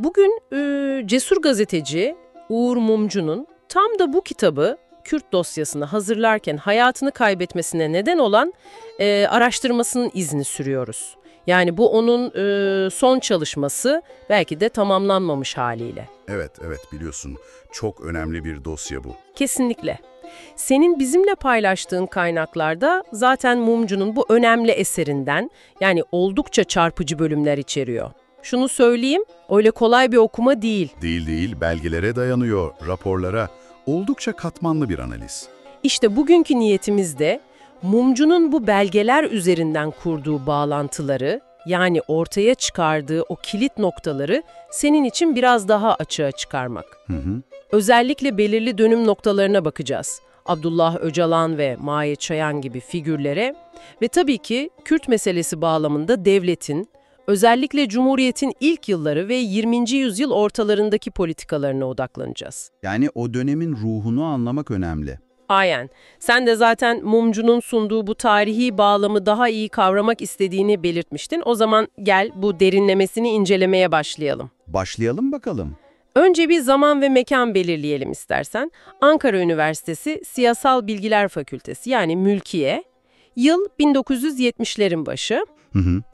Bugün cesur gazeteci Uğur Mumcu'nun tam da bu kitabı Kürt dosyasını hazırlarken hayatını kaybetmesine neden olan araştırmasının izini sürüyoruz. Yani bu onun son çalışması, belki de tamamlanmamış haliyle. Evet biliyorsun. Çok önemli bir dosya bu. Kesinlikle. Senin bizimle paylaştığın kaynaklarda zaten Mumcu'nun bu önemli eserinden, yani oldukça çarpıcı bölümler içeriyor. Şunu söyleyeyim, öyle kolay bir okuma değil. Değil, belgelere dayanıyor, raporlara. Oldukça katmanlı bir analiz. İşte bugünkü niyetimiz de Mumcu'nun bu belgeler üzerinden kurduğu bağlantıları, yani ortaya çıkardığı o kilit noktaları senin için biraz daha açığa çıkarmak. Özellikle belirli dönüm noktalarına bakacağız. Abdullah Öcalan ve Mahir Çayan gibi figürlere ve tabii ki Kürt meselesi bağlamında devletin, özellikle Cumhuriyet'in ilk yılları ve 20. yüzyıl ortalarındaki politikalarına odaklanacağız. Yani o dönemin ruhunu anlamak önemli. Aynen. Sen de zaten Mumcu'nun sunduğu bu tarihi bağlamı daha iyi kavramak istediğini belirtmiştin. O zaman gel bu derinlemesini incelemeye başlayalım. Başlayalım bakalım. Önce bir zaman ve mekan belirleyelim istersen. Ankara Üniversitesi Siyasal Bilgiler Fakültesi, yani Mülkiye, yıl 1970'lerin başı.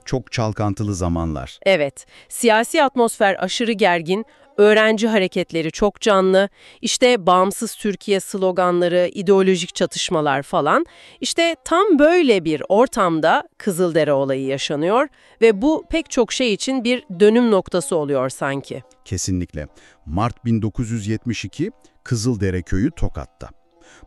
Çok çalkantılı zamanlar. Evet, siyasi atmosfer aşırı gergin, öğrenci hareketleri çok canlı, işte bağımsız Türkiye sloganları, ideolojik çatışmalar falan. İşte tam böyle bir ortamda Kızıldere olayı yaşanıyor ve bu pek çok şey için bir dönüm noktası oluyor sanki. Kesinlikle. Mart 1972, Kızıldere köyü Tokat'ta.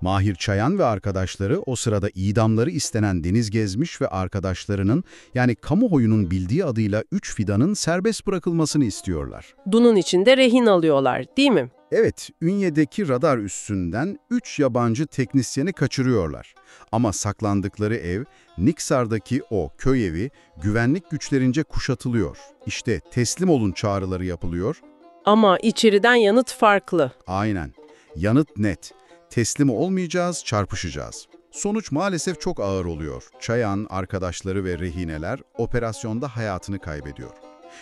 Mahir Çayan ve arkadaşları o sırada idamları istenen Deniz Gezmiş ve arkadaşlarının, yani kamuoyunun bildiği adıyla 3 fidanın serbest bırakılmasını istiyorlar. Bunun için de rehin alıyorlar, değil mi? Evet, Ünye'deki radar üssünden 3 yabancı teknisyeni kaçırıyorlar. Ama saklandıkları ev, Niksar'daki o köy evi güvenlik güçlerince kuşatılıyor. İşte teslim olun çağrıları yapılıyor. Ama içeriden yanıt farklı. Aynen. Yanıt net. Teslim olmayacağız, çarpışacağız. Sonuç maalesef çok ağır oluyor. Çayan, arkadaşları ve rehineler operasyonda hayatını kaybediyor.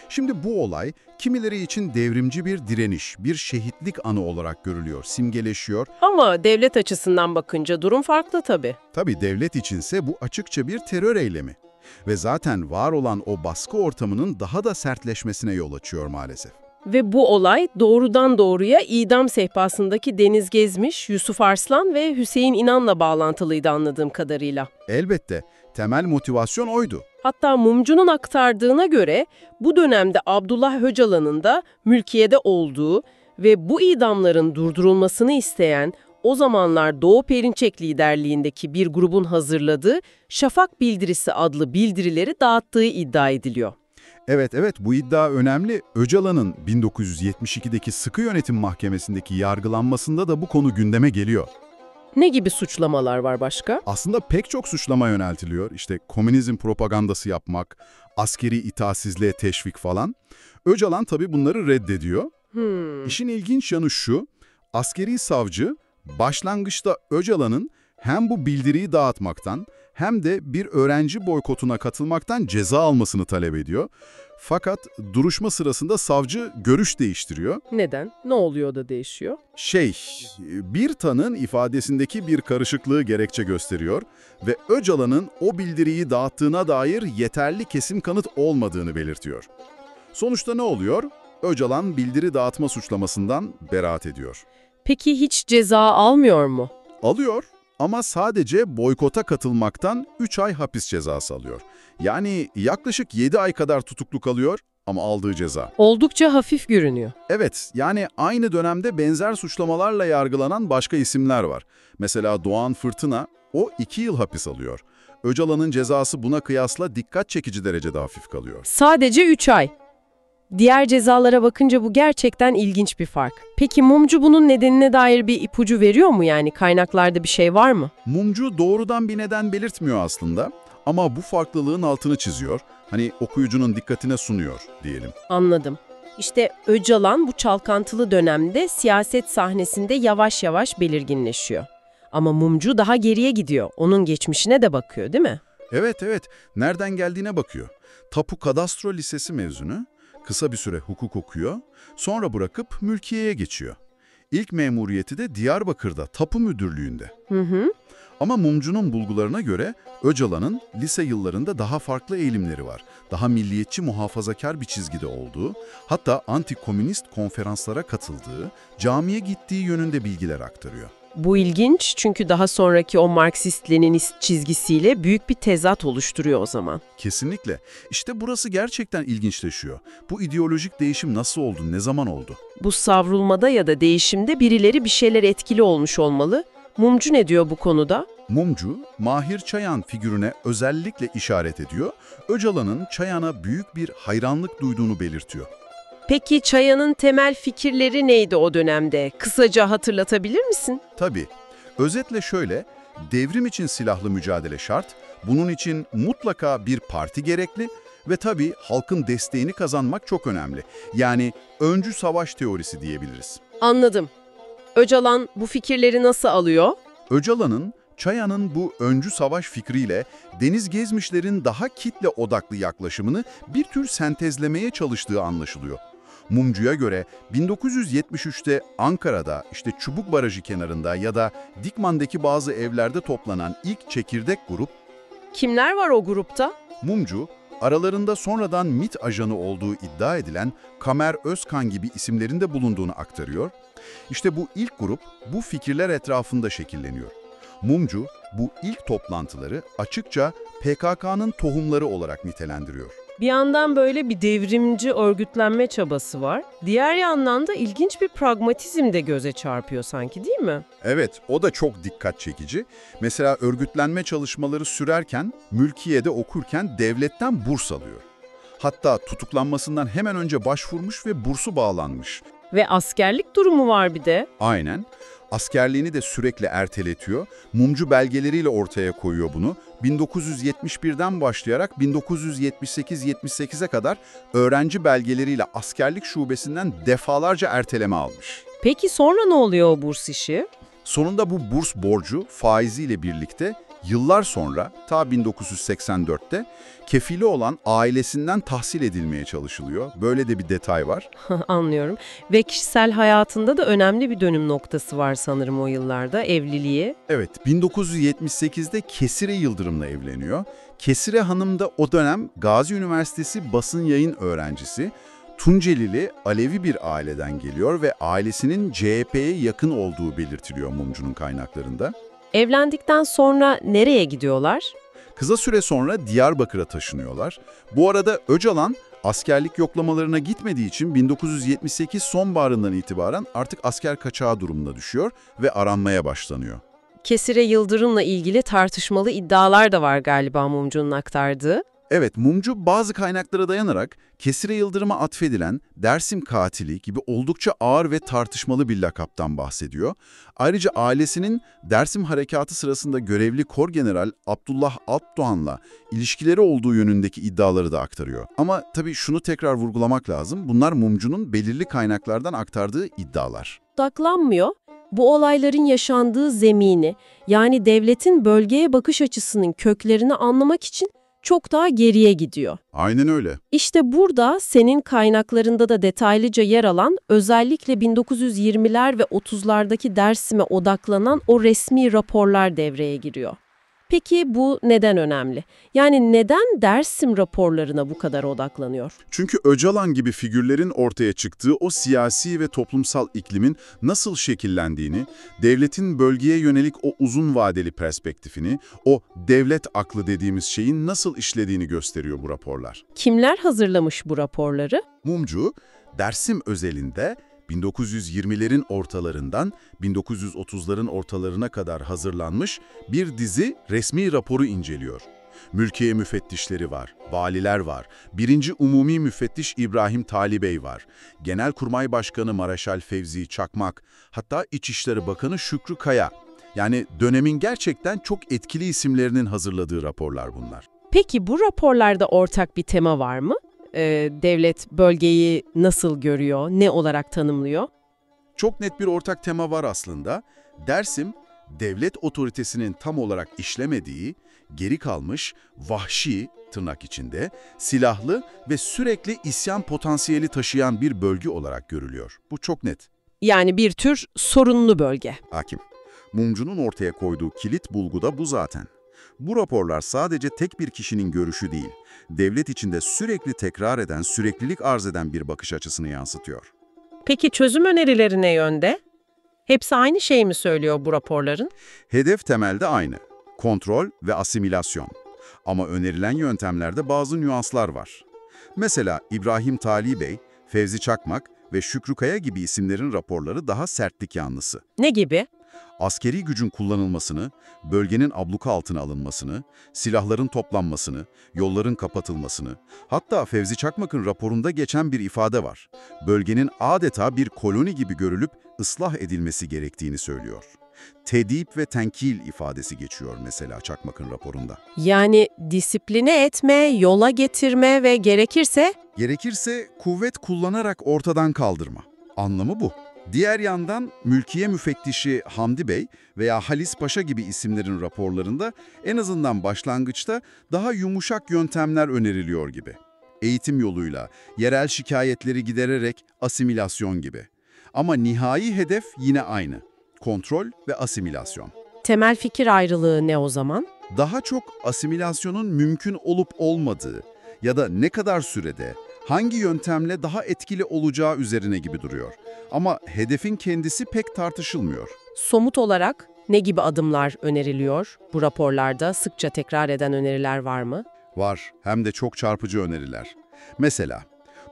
Şimdi bu olay kimileri için devrimci bir direniş, bir şehitlik anı olarak görülüyor, simgeleşiyor. Ama devlet açısından bakınca durum farklı tabii. Tabii devlet içinse bu açıkça bir terör eylemi. Ve zaten var olan o baskı ortamının daha da sertleşmesine yol açıyor maalesef. Ve bu olay doğrudan doğruya idam sehpasındaki Deniz Gezmiş, Yusuf Arslan ve Hüseyin İnan'la bağlantılıydı anladığım kadarıyla. Elbette, temel motivasyon oydu. Hatta Mumcu'nun aktardığına göre bu dönemde Abdullah Öcalan'ın da mülkiyede olduğu ve bu idamların durdurulmasını isteyen, o zamanlar Doğu Perinçek liderliğindeki bir grubun hazırladığı Şafak Bildirisi adlı bildirileri dağıttığı iddia ediliyor. Evet, bu iddia önemli. Öcalan'ın 1972'deki Sıkı Yönetim Mahkemesi'ndeki yargılanmasında da bu konu gündeme geliyor. Ne gibi suçlamalar var başka? Aslında pek çok suçlama yöneltiliyor. İşte komünizm propagandası yapmak, askeri itaatsizliğe teşvik falan. Öcalan tabii bunları reddediyor. İşin ilginç yanı şu, askeri savcı başlangıçta Öcalan'ın hem bu bildiriyi dağıtmaktan hem de bir öğrenci boykotuna katılmaktan ceza almasını talep ediyor. Fakat duruşma sırasında savcı görüş değiştiriyor. Neden? Ne oluyor da değişiyor? Bir tanığın ifadesindeki bir karışıklığı gerekçe gösteriyor ve Öcalan'ın o bildiriyi dağıttığına dair yeterli kesin kanıt olmadığını belirtiyor. Sonuçta ne oluyor? Öcalan bildiri dağıtma suçlamasından beraat ediyor. Peki hiç ceza almıyor mu? Alıyor ama sadece boykota katılmaktan 3 ay hapis cezası alıyor. Yani yaklaşık 7 ay kadar tutuklu kalıyor ama aldığı ceza. Oldukça hafif görünüyor. Evet, yani aynı dönemde benzer suçlamalarla yargılanan başka isimler var. Mesela Doğan Fırtına, o 2 yıl hapis alıyor. Öcalan'ın cezası buna kıyasla dikkat çekici derecede hafif kalıyor. Sadece 3 ay. Diğer cezalara bakınca bu gerçekten ilginç bir fark. Peki Mumcu bunun nedenine dair bir ipucu veriyor mu, yani kaynaklarda bir şey var mı? Mumcu doğrudan bir neden belirtmiyor aslında ama bu farklılığın altını çiziyor. Hani okuyucunun dikkatine sunuyor diyelim. Anladım. İşte Öcalan bu çalkantılı dönemde siyaset sahnesinde yavaş yavaş belirginleşiyor. Ama Mumcu daha geriye gidiyor. Onun geçmişine de bakıyor, değil mi? Evet. Nereden geldiğine bakıyor. Tapu Kadastro Lisesi mezunu, Kısa bir süre hukuk okuyor, sonra bırakıp mülkiyeye geçiyor. İlk memuriyeti de Diyarbakır'da, tapu müdürlüğünde. Hı hı. Ama Mumcu'nun bulgularına göre Öcalan'ın lise yıllarında daha farklı eğilimleri var. Daha milliyetçi, muhafazakar bir çizgide olduğu, hatta anti-komünist konferanslara katıldığı, camiye gittiği yönünde bilgiler aktarıyor. Bu ilginç çünkü daha sonraki o Marksist-Leninist çizgisiyle büyük bir tezat oluşturuyor o zaman. Kesinlikle. İşte burası gerçekten ilginçleşiyor. Bu ideolojik değişim nasıl oldu, ne zaman oldu? Bu savrulmada ya da değişimde birileri bir şeyler etkili olmuş olmalı. Mumcu ne diyor bu konuda? Mumcu, Mahir Çayan figürüne özellikle işaret ediyor, Öcalan'ın Çayan'a büyük bir hayranlık duyduğunu belirtiyor. Peki Çayan'ın temel fikirleri neydi o dönemde? Kısaca hatırlatabilir misin? Tabii. Özetle şöyle, devrim için silahlı mücadele şart, bunun için mutlaka bir parti gerekli ve tabii halkın desteğini kazanmak çok önemli. Yani öncü savaş teorisi diyebiliriz. Anladım. Öcalan bu fikirleri nasıl alıyor? Öcalan'ın, Çayan'ın bu öncü savaş fikriyle Deniz Gezmişler'in daha kitle odaklı yaklaşımını bir tür sentezlemeye çalıştığı anlaşılıyor. Mumcu'ya göre 1973'te Ankara'da işte Çubuk Barajı kenarında ya da Dikman'daki bazı evlerde toplanan ilk çekirdek grup, Kimler var o grupta? Mumcu, aralarında sonradan MİT ajanı olduğu iddia edilen Kamer Özkan gibi isimlerin de bulunduğunu aktarıyor. İşte bu ilk grup bu fikirler etrafında şekilleniyor. Mumcu bu ilk toplantıları açıkça PKK'nın tohumları olarak nitelendiriyor. Bir yandan böyle bir devrimci örgütlenme çabası var. Diğer yandan da ilginç bir pragmatizm de göze çarpıyor sanki, değil mi? Evet, o da çok dikkat çekici. Mesela örgütlenme çalışmaları sürerken, mülkiyede okurken devletten burs alıyor. Hatta tutuklanmasından hemen önce başvurmuş ve bursu bağlanmış. Ve askerlik durumu var bir de. Aynen. Askerliğini de sürekli erteletiyor. Mumcu belgeleriyle ortaya koyuyor bunu. 1971'den başlayarak 1978-78'e kadar öğrenci belgeleriyle askerlik şubesinden defalarca erteleme almış. Peki sonra ne oluyor o burs işi? Sonunda bu burs borcu faiziyle birlikte yıllar sonra ta 1984'te kefili olan ailesinden tahsil edilmeye çalışılıyor. Böyle de bir detay var. Anlıyorum. Ve kişisel hayatında da önemli bir dönüm noktası var sanırım o yıllarda, evliliği. Evet, 1978'de Kesire Yıldırım'la evleniyor. Kesire Hanım da o dönem Gazi Üniversitesi basın yayın öğrencisi. Tuncelili, Alevi bir aileden geliyor ve ailesinin CHP'ye yakın olduğu belirtiliyor Mumcu'nun kaynaklarında. Evlendikten sonra nereye gidiyorlar? Kısa süre sonra Diyarbakır'a taşınıyorlar. Bu arada Öcalan askerlik yoklamalarına gitmediği için 1978 sonbaharından itibaren artık asker kaçağı durumuna düşüyor ve aranmaya başlanıyor. Kesire Yıldırım'la ilgili tartışmalı iddialar da var galiba Mumcu'nun aktardığı. Evet, Mumcu bazı kaynaklara dayanarak Kesire Yıldırım'a atfedilen Dersim katili gibi oldukça ağır ve tartışmalı bir lakaptan bahsediyor. Ayrıca ailesinin Dersim harekatı sırasında görevli Korgeneral Abdullah Alpdoğan'la ilişkileri olduğu yönündeki iddiaları da aktarıyor. Ama tabii şunu tekrar vurgulamak lazım, bunlar Mumcu'nun belirli kaynaklardan aktardığı iddialar. Odaklanmıyor. Bu olayların yaşandığı zemini, yani devletin bölgeye bakış açısının köklerini anlamak için çok daha geriye gidiyor. Aynen öyle. İşte burada senin kaynaklarında da detaylıca yer alan, özellikle 1920'ler ve 30'lardaki Dersim'e odaklanan o resmi raporlar devreye giriyor. Peki bu neden önemli? Yani neden Dersim raporlarına bu kadar odaklanıyor? Çünkü Öcalan gibi figürlerin ortaya çıktığı o siyasi ve toplumsal iklimin nasıl şekillendiğini, devletin bölgeye yönelik o uzun vadeli perspektifini, o devlet aklı dediğimiz şeyin nasıl işlediğini gösteriyor bu raporlar. Kimler hazırlamış bu raporları? Mumcu, Dersim özelinde 1920'lerin ortalarından 1930'ların ortalarına kadar hazırlanmış bir dizi resmi raporu inceliyor. Mülkiye müfettişleri var, valiler var, 1. Umumi Müfettiş İbrahim Talibey var, Genelkurmay Başkanı Maraşal Fevzi Çakmak, hatta İçişleri Bakanı Şükrü Kaya. Yani dönemin gerçekten çok etkili isimlerinin hazırladığı raporlar bunlar. Peki bu raporlarda ortak bir tema var mı? Devlet bölgeyi nasıl görüyor, ne olarak tanımlıyor? Çok net bir ortak tema var aslında. Dersim, devlet otoritesinin tam olarak işlemediği, geri kalmış, vahşi, tırnak içinde, silahlı ve sürekli isyan potansiyeli taşıyan bir bölge olarak görülüyor. Bu çok net. Yani bir tür sorunlu bölge. Hakim. Mumcu'nun ortaya koyduğu kilit bulgu da bu zaten. Bu raporlar sadece tek bir kişinin görüşü değil, devlet içinde sürekli tekrar eden, süreklilik arz eden bir bakış açısını yansıtıyor. Peki çözüm önerileri ne yönde? Hepsi aynı şeyi mi söylüyor bu raporların? Hedef temelde aynı, kontrol ve asimilasyon. Ama önerilen yöntemlerde bazı nüanslar var. Mesela İbrahim Tali Bey, Fevzi Çakmak ve Şükrü Kaya gibi isimlerin raporları daha sertlik yanlısı. Ne gibi? Askeri gücün kullanılmasını, bölgenin abluka altına alınmasını, silahların toplanmasını, yolların kapatılmasını, hatta Fevzi Çakmak'ın raporunda geçen bir ifade var. Bölgenin adeta bir koloni gibi görülüp ıslah edilmesi gerektiğini söylüyor. Tedip ve tenkil ifadesi geçiyor mesela Çakmak'ın raporunda. Yani disipline etme, yola getirme ve Gerekirse kuvvet kullanarak ortadan kaldırma. Anlamı bu. Diğer yandan mülkiye müfettişi Hamdi Bey veya Halis Paşa gibi isimlerin raporlarında en azından başlangıçta daha yumuşak yöntemler öneriliyor gibi. Eğitim yoluyla, yerel şikayetleri gidererek asimilasyon gibi. Ama nihai hedef yine aynı. Kontrol ve asimilasyon. temel fikir ayrılığı ne o zaman? Daha çok asimilasyonun mümkün olup olmadığı ya da ne kadar sürede, hangi yöntemle daha etkili olacağı üzerine gibi duruyor. Ama hedefin kendisi pek tartışılmıyor. Somut olarak ne gibi adımlar öneriliyor? Bu raporlarda sıkça tekrar eden öneriler var mı? Var, hem de çok çarpıcı öneriler. Mesela,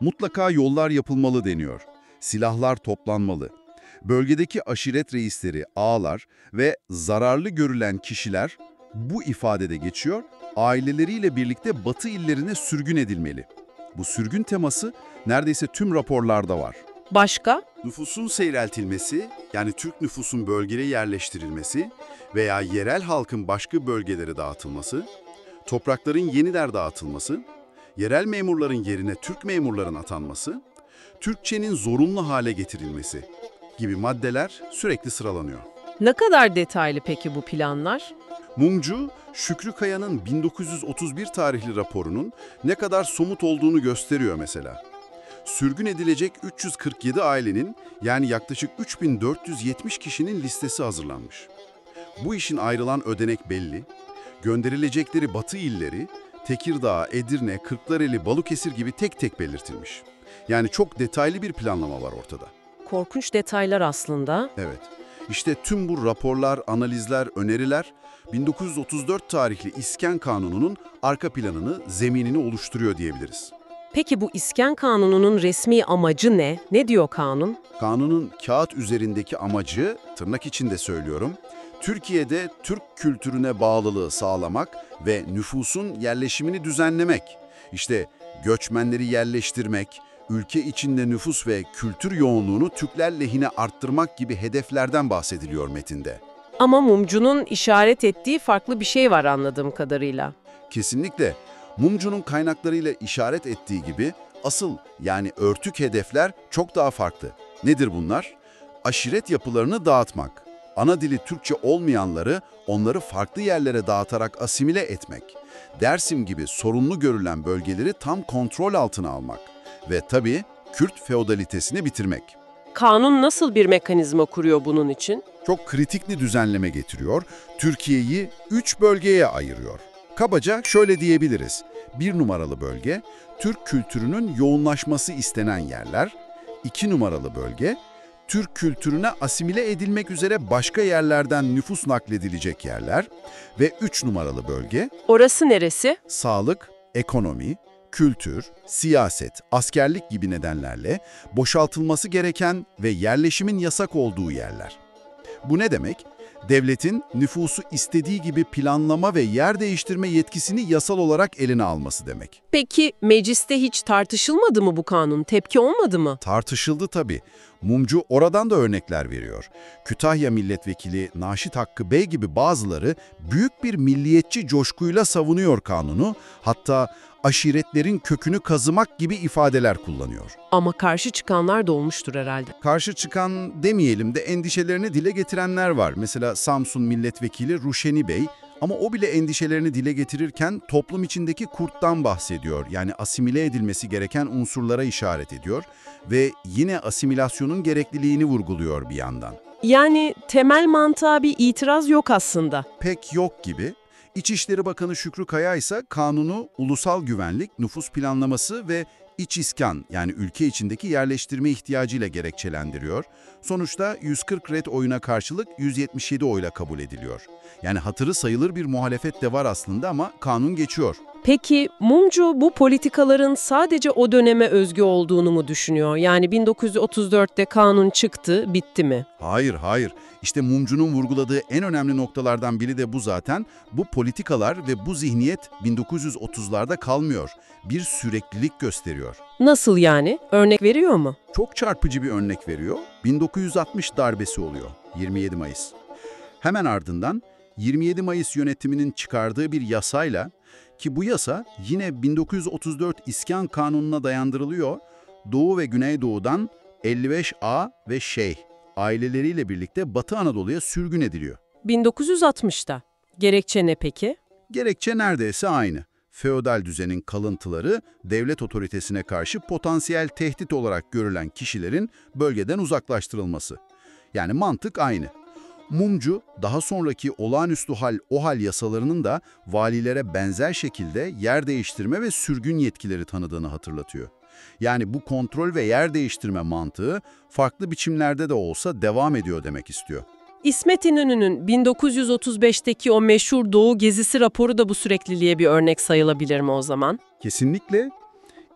mutlaka yollar yapılmalı deniyor. Silahlar toplanmalı. Bölgedeki aşiret reisleri, ağalar ve zararlı görülen kişiler, bu ifadede geçiyor, aileleriyle birlikte Batı illerine sürgün edilmeli. Bu sürgün teması neredeyse tüm raporlarda var. Başka? Nüfusun seyreltilmesi, yani Türk nüfusun bölgeye yerleştirilmesi veya yerel halkın başka bölgelere dağıtılması, toprakların yeniden dağıtılması, yerel memurların yerine Türk memurların atanması, Türkçenin zorunlu hale getirilmesi gibi maddeler sürekli sıralanıyor. Ne kadar detaylı peki bu planlar? Mumcu, Şükrü Kaya'nın 1931 tarihli raporunun ne kadar somut olduğunu gösteriyor mesela. Sürgün edilecek 347 ailenin, yani yaklaşık 3470 kişinin listesi hazırlanmış. Bu işin ayrılan ödenek belli, gönderilecekleri Batı illeri, Tekirdağ, Edirne, Kırklareli, Balıkesir gibi tek tek belirtilmiş. Yani çok detaylı bir planlama var ortada. Korkunç detaylar aslında. Evet, işte tüm bu raporlar, analizler, öneriler 1934 tarihli İskan Kanunu'nun arka planını, zeminini oluşturuyor diyebiliriz. Peki bu İskan Kanunu'nun resmi amacı ne? Ne diyor kanun? Kanunun kağıt üzerindeki amacı, tırnak içinde söylüyorum, Türkiye'de Türk kültürüne bağlılığı sağlamak ve nüfusun yerleşimini düzenlemek. İşte göçmenleri yerleştirmek, ülke içinde nüfus ve kültür yoğunluğunu Türkler lehine arttırmak gibi hedeflerden bahsediliyor metinde. Ama Mumcu'nun işaret ettiği farklı bir şey var anladığım kadarıyla. Kesinlikle. Mumcu'nun kaynaklarıyla işaret ettiği gibi asıl, yani örtük hedefler çok daha farklı. Nedir bunlar? Aşiret yapılarını dağıtmak, ana dili Türkçe olmayanları onları farklı yerlere dağıtarak asimile etmek, Dersim gibi sorunlu görülen bölgeleri tam kontrol altına almak ve tabii Kürt feodalitesini bitirmek. Kanun nasıl bir mekanizma kuruyor bunun için? Çok kritik bir düzenleme getiriyor, Türkiye'yi 3 bölgeye ayırıyor. Kabaca şöyle diyebiliriz. 1 numaralı bölge, Türk kültürünün yoğunlaşması istenen yerler. 2 numaralı bölge, Türk kültürüne asimile edilmek üzere başka yerlerden nüfus nakledilecek yerler. Ve 3 numaralı bölge, Orası neresi? sağlık, ekonomi, kültür, siyaset, askerlik gibi nedenlerle boşaltılması gereken ve yerleşimin yasak olduğu yerler. Bu ne demek? Devletin nüfusu istediği gibi planlama ve yer değiştirme yetkisini yasal olarak eline alması demek. Peki mecliste hiç tartışılmadı mı bu kanun? Tepki olmadı mı? Tartışıldı tabii. Mumcu oradan da örnekler veriyor. Kütahya Milletvekili Naşit Hakkı Bey gibi bazıları büyük bir milliyetçi coşkuyla savunuyor kanunu, hatta aşiretlerin kökünü kazımak gibi ifadeler kullanıyor. Ama karşı çıkanlar da olmuştur herhalde. Karşı çıkan demeyelim de endişelerini dile getirenler var. Mesela Samsun Milletvekili Ruşeni Bey, Ama o bile endişelerini dile getirirken toplum içindeki kurttan bahsediyor. Yani asimile edilmesi gereken unsurlara işaret ediyor ve yine asimilasyonun gerekliliğini vurguluyor bir yandan. Yani temel mantığa bir itiraz yok aslında. Pek yok gibi. İçişleri Bakanı Şükrü Kaya ise kanunu ulusal güvenlik, nüfus planlaması ve iç iskan yani ülke içindeki yerleştirme ihtiyacıyla gerekçelendiriyor. Sonuçta 140 ret oyuna karşılık 177 oyla kabul ediliyor. Yani hatırı sayılır bir muhalefet de var aslında ama kanun geçiyor. Peki Mumcu bu politikaların sadece o döneme özgü olduğunu mu düşünüyor? Yani 1934'te kanun çıktı, bitti mi? Hayır. İşte Mumcu'nun vurguladığı en önemli noktalardan biri de bu zaten. Bu politikalar ve bu zihniyet 1930'larda kalmıyor. Bir süreklilik gösteriyor. Nasıl yani? Örnek veriyor mu? Çok çarpıcı bir örnek veriyor. 1960 darbesi oluyor, 27 Mayıs. Hemen ardından 27 Mayıs yönetiminin çıkardığı bir yasayla, ki bu yasa yine 1934 İskan Kanunu'na dayandırılıyor, Doğu ve Güneydoğu'dan 55A ve Şeyh aileleriyle birlikte Batı Anadolu'ya sürgün ediliyor. 1960'ta. Gerekçe ne peki? Gerekçe neredeyse aynı. Feodal düzenin kalıntıları, devlet otoritesine karşı potansiyel tehdit olarak görülen kişilerin bölgeden uzaklaştırılması. Yani mantık aynı. Mumcu, daha sonraki olağanüstü hal, OHAL yasalarının da valilere benzer şekilde yer değiştirme ve sürgün yetkileri tanıdığını hatırlatıyor. Yani bu kontrol ve yer değiştirme mantığı farklı biçimlerde de olsa devam ediyor demek istiyor. İsmet İnönü'nün 1935'teki o meşhur Doğu gezisi raporu da bu sürekliliğe bir örnek sayılabilir mi o zaman? Kesinlikle.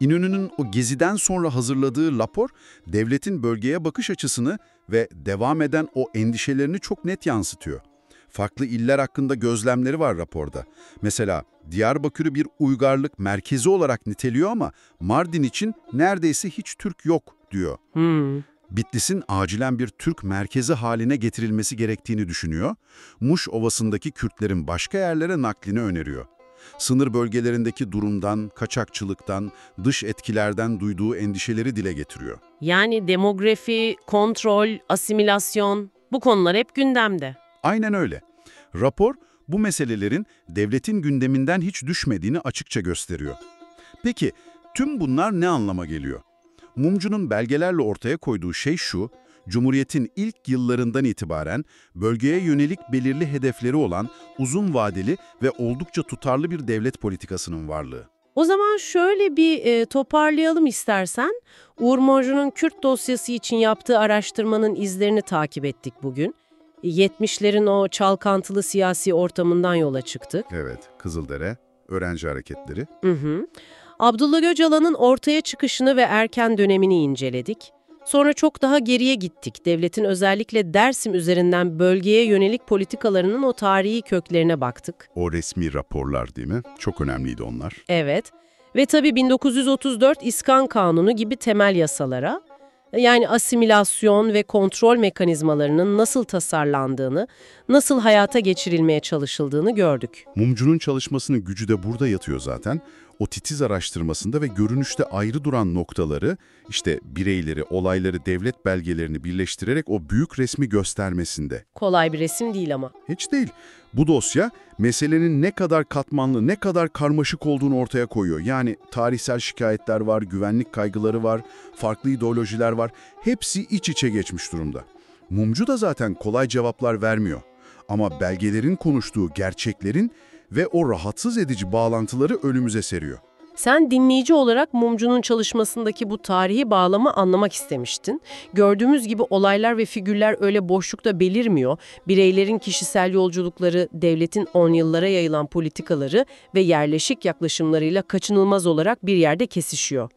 İnönü'nün o geziden sonra hazırladığı rapor, devletin bölgeye bakış açısını ve devam eden o endişelerini çok net yansıtıyor. Farklı iller hakkında gözlemleri var raporda. Mesela Diyarbakır'ı bir uygarlık merkezi olarak niteliyor ama Mardin için neredeyse hiç Türk yok diyor. Bitlis'in acilen bir Türk merkezi haline getirilmesi gerektiğini düşünüyor. Muş Ovası'ndaki Kürtlerin başka yerlere naklini öneriyor. Sınır bölgelerindeki durumdan, kaçakçılıktan, dış etkilerden duyduğu endişeleri dile getiriyor. Yani demografi, kontrol, asimilasyon bu konular hep gündemde. Aynen öyle. Rapor, bu meselelerin devletin gündeminden hiç düşmediğini açıkça gösteriyor. Peki, tüm bunlar ne anlama geliyor? Mumcu'nun belgelerle ortaya koyduğu şey şu: Cumhuriyet'in ilk yıllarından itibaren bölgeye yönelik belirli hedefleri olan uzun vadeli ve oldukça tutarlı bir devlet politikasının varlığı. O zaman şöyle bir toparlayalım istersen. Uğur Mumcu'nun Kürt dosyası için yaptığı araştırmanın izlerini takip ettik bugün. 70'lerin o çalkantılı siyasi ortamından yola çıktık. Evet, Kızıldere, öğrenci hareketleri. Abdullah Öcalan'ın ortaya çıkışını ve erken dönemini inceledik. Sonra çok daha geriye gittik. Devletin özellikle Dersim üzerinden bölgeye yönelik politikalarının o tarihi köklerine baktık. O resmi raporlar değil mi? Çok önemliydi onlar. Evet. Ve tabii 1934 İskan Kanunu gibi temel yasalara, yani asimilasyon ve kontrol mekanizmalarının nasıl tasarlandığını, nasıl hayata geçirilmeye çalışıldığını gördük. Mumcu'nun çalışmasının gücü de burada yatıyor zaten. O titiz araştırmasında ve görünüşte ayrı duran noktaları, işte bireyleri, olayları, devlet belgelerini birleştirerek o büyük resmi göstermesinde. Kolay bir resim değil ama. Hiç değil. Bu dosya meselenin ne kadar katmanlı, ne kadar karmaşık olduğunu ortaya koyuyor. Yani tarihsel şikayetler var, güvenlik kaygıları var, farklı ideolojiler var. Hepsi iç içe geçmiş durumda. Mumcu da zaten kolay cevaplar vermiyor. Ama belgelerin konuştuğu gerçeklerin ve o rahatsız edici bağlantıları önümüze seriyor. Sen dinleyici olarak Mumcu'nun çalışmasındaki bu tarihi bağlamı anlamak istemiştin. Gördüğümüz gibi olaylar ve figürler öyle boşlukta belirmiyor. Bireylerin kişisel yolculukları, devletin 10 yıllara yayılan politikaları ve yerleşik yaklaşımlarıyla kaçınılmaz olarak bir yerde kesişiyor.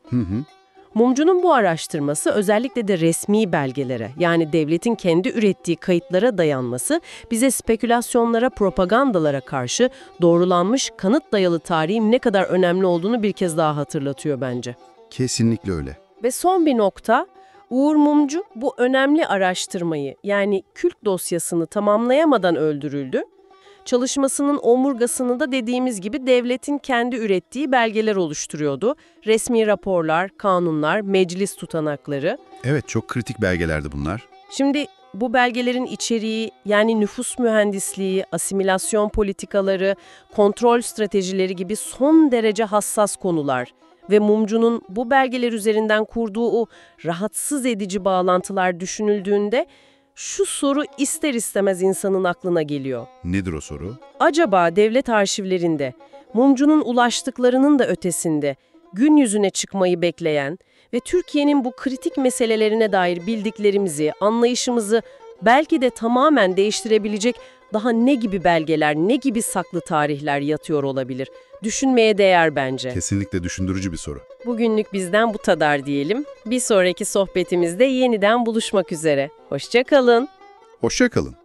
Mumcu'nun bu araştırması özellikle de resmi belgelere, yani devletin kendi ürettiği kayıtlara dayanması bize spekülasyonlara, propagandalara karşı doğrulanmış kanıt dayalı tarihin ne kadar önemli olduğunu bir kez daha hatırlatıyor bence. Kesinlikle öyle. Ve son bir nokta, Uğur Mumcu bu önemli araştırmayı, yani kült dosyasını tamamlayamadan öldürüldü. Çalışmasının omurgasını da dediğimiz gibi devletin kendi ürettiği belgeler oluşturuyordu. Resmi raporlar, kanunlar, meclis tutanakları. Evet, çok kritik belgelerdi bunlar. Şimdi bu belgelerin içeriği, yani nüfus mühendisliği, asimilasyon politikaları, kontrol stratejileri gibi son derece hassas konular ve Mumcu'nun bu belgeler üzerinden kurduğu o rahatsız edici bağlantılar düşünüldüğünde şu soru ister istemez insanın aklına geliyor. Nedir o soru? Acaba devlet arşivlerinde, Mumcu'nun ulaştıklarının da ötesinde gün yüzüne çıkmayı bekleyen ve Türkiye'nin bu kritik meselelerine dair bildiklerimizi, anlayışımızı belki de tamamen değiştirebilecek daha ne gibi belgeler, ne gibi saklı tarihler yatıyor olabilir? Düşünmeye değer bence. Kesinlikle düşündürücü bir soru. Bugünlük bizden bu kadar diyelim. Bir sonraki sohbetimizde yeniden buluşmak üzere. Hoşça kalın. Hoşça kalın.